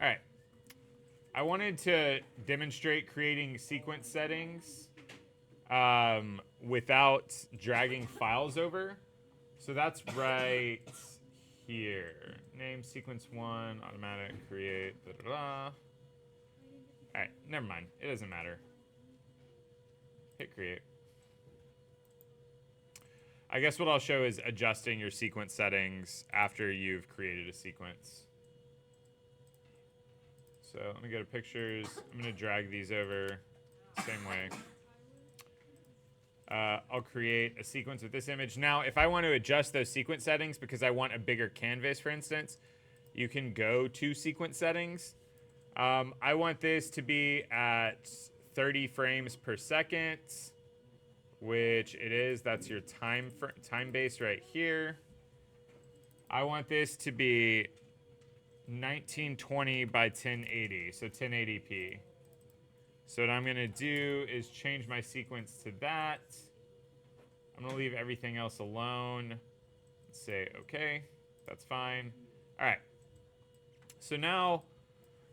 All right. I wanted to demonstrate creating sequence settings without dragging files over. So that's right here. Name sequence 1, automatic, create, da da da. All right, never mind. It doesn't matter. Hit create. I guess what I'll show is adjusting your sequence settings after you've created a sequence. So let me go to pictures. I'm going to drag these over same way. I'll create a sequence with this image. Now, if I want to adjust those sequence settings because I want a bigger canvas, for instance, you can go to sequence settings. I want this to be at 30 frames per second, which it is. That's your time base right here. I want this to be 1920 by 1080, so 1080p. So what I'm going to do is change my sequence to that. I'm going to leave everything else alone. Say OK. That's fine. All right. So now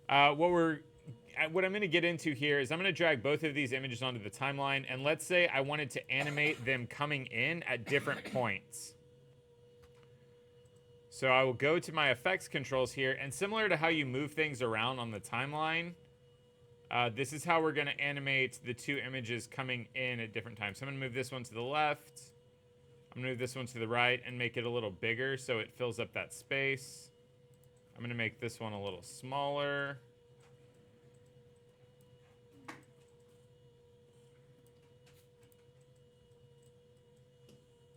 what I'm going to get into here is I'm going to drag both of these images onto the timeline. And let's say I wanted to animate them coming in at different points. So I will go to my effects controls here. And similar to how you move things around on the timeline, this is how we're going to animate the two images coming in at different times. So I'm going to move this one to the left. I'm going to move this one to the right and make it a little bigger so it fills up that space. I'm going to make this one a little smaller.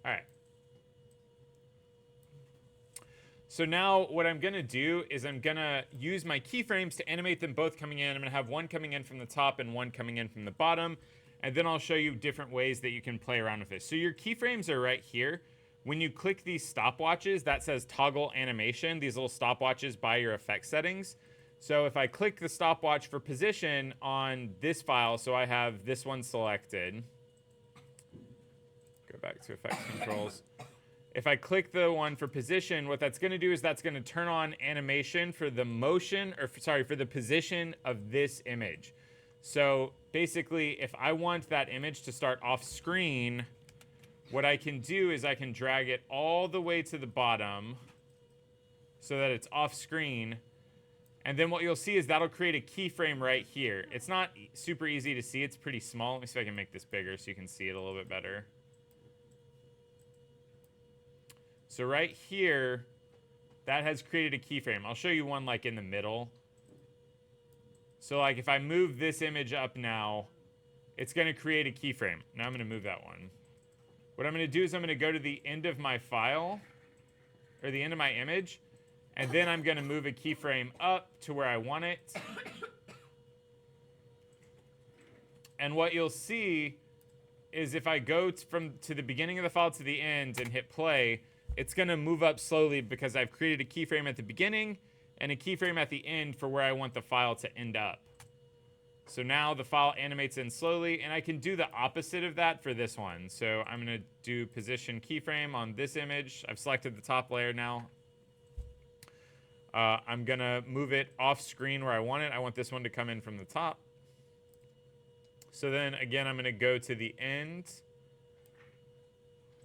All right. So now what I'm going to do is I'm going to use my keyframes to animate them both coming in. I'm going to have one coming in from the top and one coming in from the bottom. And then I'll show you different ways that you can play around with this. So your keyframes are right here. When you click these stopwatches, that says toggle animation, these little stopwatches by your effect settings. So if I click the stopwatch for position on this file, so I have this one selected. Go back to effects controls. If I click the one for position, what that's going to do is that's going to turn on animation for the motion, or sorry, for the position of this image. So basically, if I want that image to start off screen, what I can do is I can drag it all the way to the bottom so that it's off screen. And then what you'll see is that'll create a keyframe right here. It's not super easy to see. It's pretty small. Let me see if I can make this bigger so you can see it a little bit better. So right here, that has created a keyframe. I'll show you one like in the middle. So like if I move this image up now, it's going to create a keyframe. Now I'm going to move that one. What I'm going to do is I'm going to go to the end of my file, or the end of my image, and then I'm going to move a keyframe up to where I want it. And what you'll see is if I go to the beginning of the file to the end and hit play, it's going to move up slowly because I've created a keyframe at the beginning and a keyframe at the end for where I want the file to end up. So now the file animates in slowly, and I can do the opposite of that for this one. So I'm going to do position keyframe on this image. I've selected the top layer now. I'm going to move it off screen where I want it. I want this one to come in from the top. So then again, I'm going to go to the end,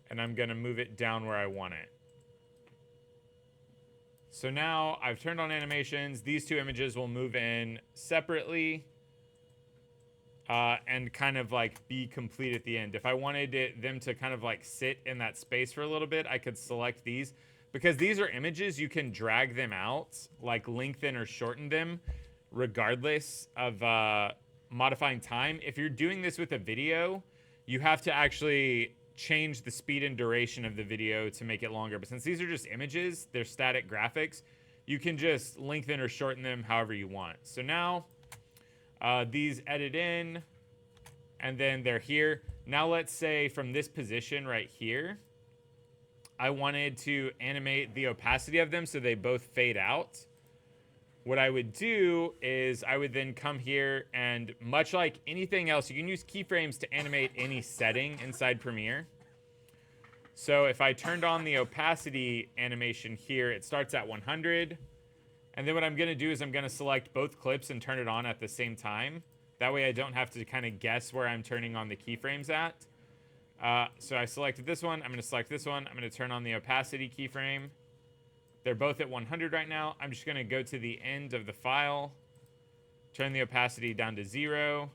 and I'm going to move it down where I want it. So now I've turned on animations. These two images will move in separately and kind of like be complete at the end. If I wanted them to kind of like sit in that space for a little bit, I could select these. Because these are images, you can drag them out, like lengthen or shorten them, regardless of modifying time. If you're doing this with a video, you have to actually change the speed and duration of the video to make it longer. But since these are just images, they're static graphics, you can just lengthen or shorten them however you want. So now these edit in, and then they're here. Now let's say from this position right here, I wanted to animate the opacity of them so they both fade out. What I would do is I would then come here, and much like anything else, you can use keyframes to animate any setting inside Premiere. So if I turned on the opacity animation here, it starts at 100. And then what I'm going to do is I'm going to select both clips and turn it on at the same time. That way I don't have to kind of guess where I'm turning on the keyframes at. So I selected this one. I'm going to select this one. I'm going to turn on the opacity keyframe. They're both at 100 right now. I'm just going to go to the end of the file, turn the opacity down to 0,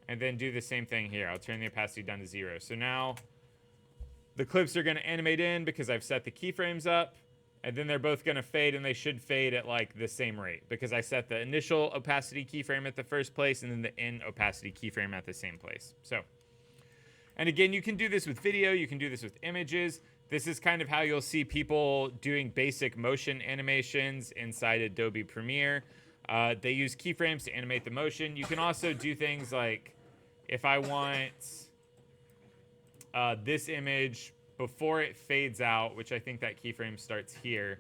and then do the same thing here. I'll turn the opacity down to 0. So now the clips are going to animate in because I've set the keyframes up, and then they're both going to fade, and they should fade at like the same rate because I set the initial opacity keyframe at the first place and then the end opacity keyframe at the same place. So, and again, you can do this with video, you can do this with images. This is kind of how you'll see people doing basic motion animations inside Adobe Premiere. They use keyframes to animate the motion. You can also do things like, if I want this image before it fades out, which I think that keyframe starts here.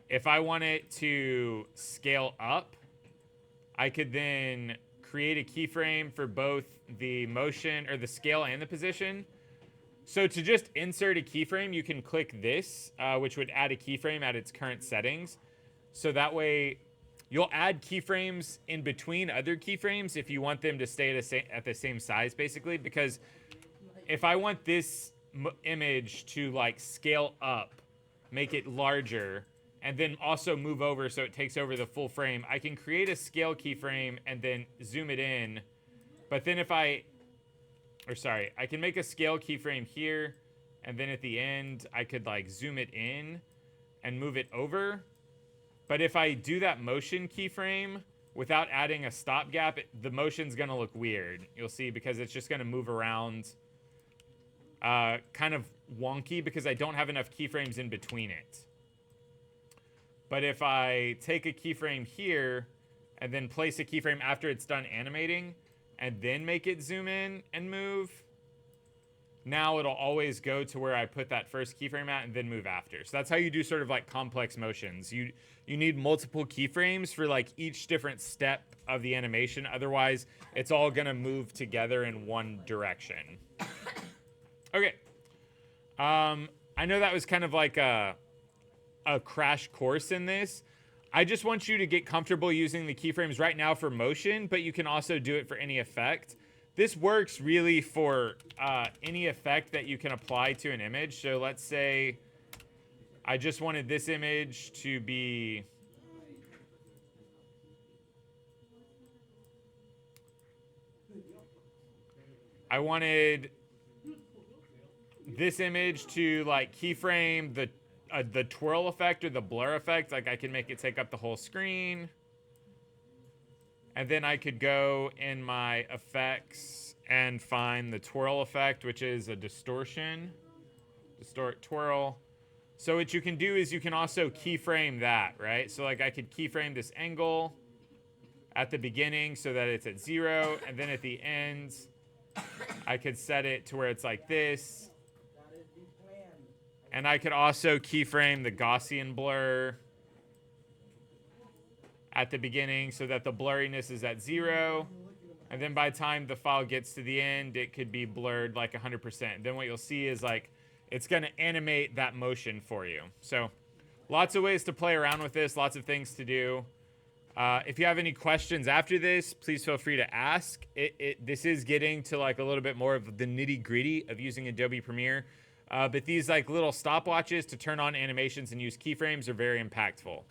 If I want it to scale up, I could then create a keyframe for both the motion or the scale and the position. So to just insert a keyframe, you can click this, which would add a keyframe at its current settings. So that way, you'll add keyframes in between other keyframes if you want them to stay at the same size, basically. Because if I want this image to like scale up, make it larger, and then also move over so it takes over the full frame, I can create a scale keyframe and then zoom it in. But then I can make a scale keyframe here, and then at the end, I could like zoom it in and move it over. But if I do that motion keyframe without adding a stopgap, the motion's gonna look weird. You'll see, because it's just gonna move around kind of wonky because I don't have enough keyframes in between it. But if I take a keyframe here and then place a keyframe after it's done animating and then make it zoom in and move, now it'll always go to where I put that first keyframe at and then move after. So that's how you do sort of like complex motions. You need multiple keyframes for like each different step of the animation. Otherwise, it's all gonna move together in one direction. Okay. I know that was kind of like a crash course in this. I just want you to get comfortable using the keyframes right now for motion, but you can also do it for any effect. This works really for any effect that you can apply to an image. So let's say I just wanted this image to be I wanted this image to like keyframe the twirl effect or the blur effect. Like I can make it take up the whole screen. And then I could go in my effects and find the twirl effect, which is a distortion. Distort twirl. So what you can do is you can also keyframe that, right? So like I could keyframe this angle at the beginning so that it's at 0. And then at the end, I could set it to where it's like this. And I could also keyframe the Gaussian blur at the beginning so that the blurriness is at 0. And then by the time the file gets to the end, it could be blurred like 100%. Then what you'll see is like it's going to animate that motion for you. So lots of ways to play around with this, lots of things to do. If you have any questions after this, please feel free to ask. This is getting to like a little bit more of the nitty-gritty of using Adobe Premiere. But these like little stopwatches to turn on animations and use keyframes are very impactful.